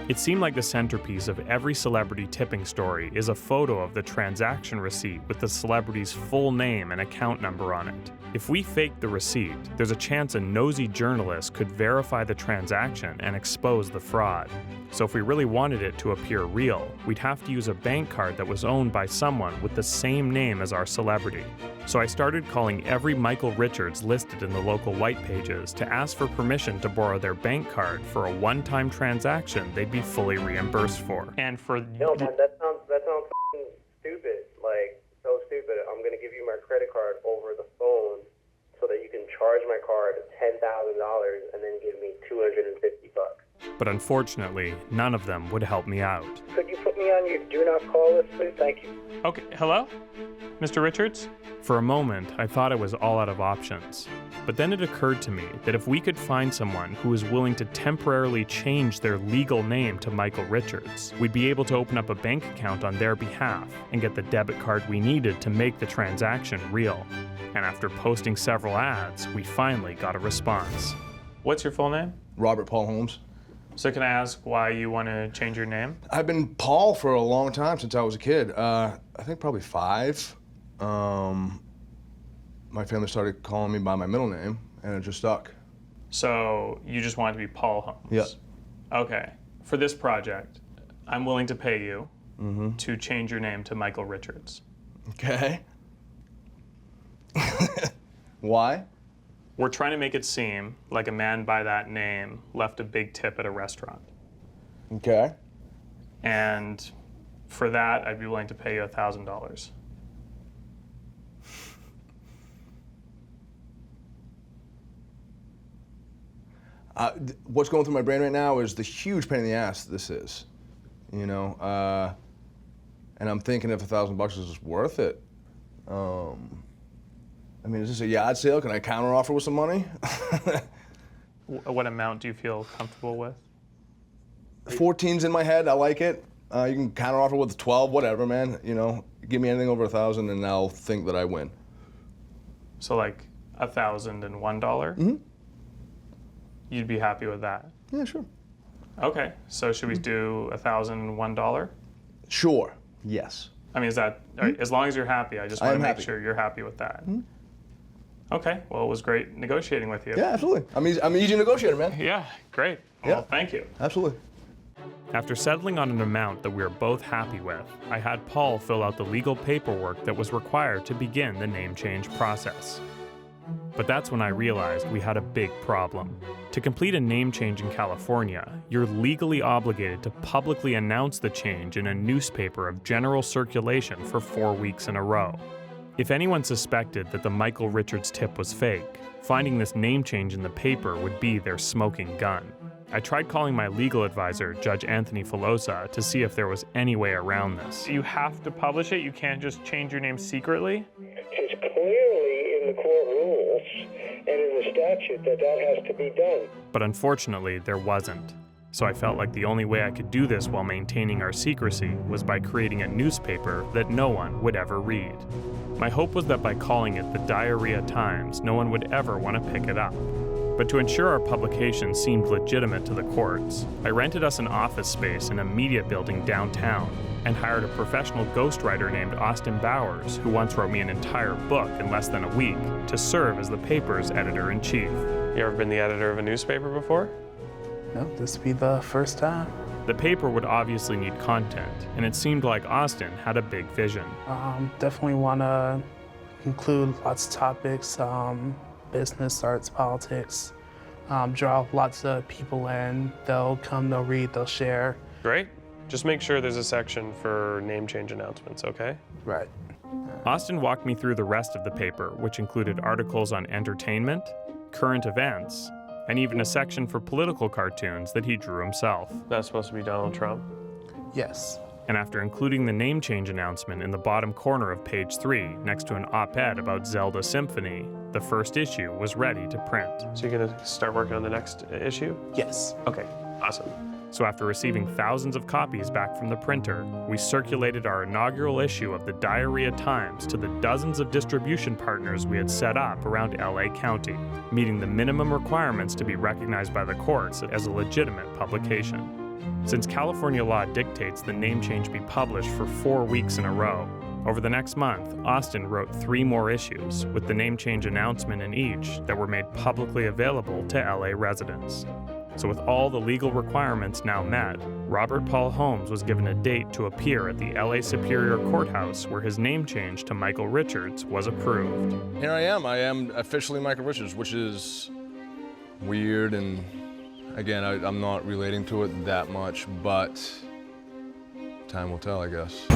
It seemed like the centerpiece of every celebrity tipping story is a photo of the transaction receipt with the celebrity's full name and account number on it. If we faked the receipt, there's a chance a nosy journalist could verify the transaction and expose the fraud. So if we really wanted it to appear real, we'd have to use a bank card that was owned by someone with the same name as our celebrity. So I started calling every Michael Richards listed in the local white pages to ask for permission to borrow their bank card for a one-time transaction they'd be fully reimbursed for. And for No, that sounds f***ing stupid. Like, so stupid. I'm gonna give you my credit card over the phone so that you can charge my card $10,000 and then give me $250. But unfortunately, none of them would help me out. Could you put me on your do not call list, please? Thank you. Okay, hello? Mr. Richards? For a moment, I thought I was all out of options. But then it occurred to me that if we could find someone who was willing to temporarily change their legal name to Michael Richards, we'd be able to open up a bank account on their behalf and get the debit card we needed to make the transaction real. And after posting several ads, we finally got a response. What's your full name? Robert Paul Holmes. So can I ask why you want to change your name? I've been Paul for a long time, since I was a kid. I think probably 5. My family started calling me by my middle name, and it just stuck. So you just wanted to be Paul Holmes? Yep. Okay. For this project, I'm willing to pay you to change your name to Michael Richards. Okay. Why? We're trying to make it seem like a man by that name left a big tip at a restaurant. Okay. And for that, I'd be willing to pay you $1,000. What's going through my brain right now is the huge pain in the ass this is, you know, and I'm thinking if $1,000 is worth it. I mean, is this a yard sale? Can I counteroffer with some money? What amount do you feel comfortable with? 14's in my head. I like it. You can counteroffer with 12, whatever, man. You know, give me anything over 1,000, and I'll think that I win. So like $1,001? You'd be happy with that? Yeah, sure. Okay, so should we do $1,001? Sure. Yes. I mean, is that as long as you're happy? I just want to make sure you're happy with that. Okay, well, it was great negotiating with you. Yeah, absolutely. I'm an easy negotiator, man. Yeah, great. Well, thank you. Absolutely. After settling on an amount that we were both happy with, I had Paul fill out the legal paperwork that was required to begin the name change process. But that's when I realized we had a big problem. To complete a name change in California, you're legally obligated to publicly announce the change in a newspaper of general circulation for 4 weeks in a row. If anyone suspected that the Michael Richards tip was fake, finding this name change in the paper would be their smoking gun. I tried calling my legal advisor, Judge Anthony Filosa, to see if there was any way around this. You have to publish it? You can't just change your name secretly? It's clearly in the court rules and in the statute that has to be done. But unfortunately, there wasn't. So I felt like the only way I could do this while maintaining our secrecy was by creating a newspaper that no one would ever read. My hope was that by calling it the Diarrhea Times, no one would ever want to pick it up. But to ensure our publication seemed legitimate to the courts, I rented us an office space in a media building downtown and hired a professional ghostwriter named Austin Bowers, who once wrote me an entire book in less than a week, to serve as the paper's editor-in-chief. You ever been the editor of a newspaper before? No, this would be the first time. The paper would obviously need content, and it seemed like Austin had a big vision. Definitely want to include lots of topics, business, arts, politics, draw lots of people in. They'll come, they'll read, they'll share. Great. Just make sure there's a section for name change announcements, okay? Right. Austin walked me through the rest of the paper, which included articles on entertainment, current events, and even a section for political cartoons that he drew himself. That's supposed to be Donald Trump? Yes. And after including the name change announcement in the bottom corner of page 3, next to an op-ed about Zelda Symphony, the first issue was ready to print. So you're gonna start working on the next issue? Yes. Okay, awesome. So after receiving thousands of copies back from the printer, we circulated our inaugural issue of the Diarrhea Times to the dozens of distribution partners we had set up around LA County, meeting the minimum requirements to be recognized by the courts as a legitimate publication. Since California law dictates the name change be published for 4 weeks in a row, over the next month, Austin wrote 3 more issues with the name change announcement in each that were made publicly available to LA residents. So with all the legal requirements now met, Robert Paul Holmes was given a date to appear at the LA Superior Courthouse where his name change to Michael Richards was approved. Here I am officially Michael Richards, which is weird, and again, I'm not relating to it that much, but time will tell, I guess.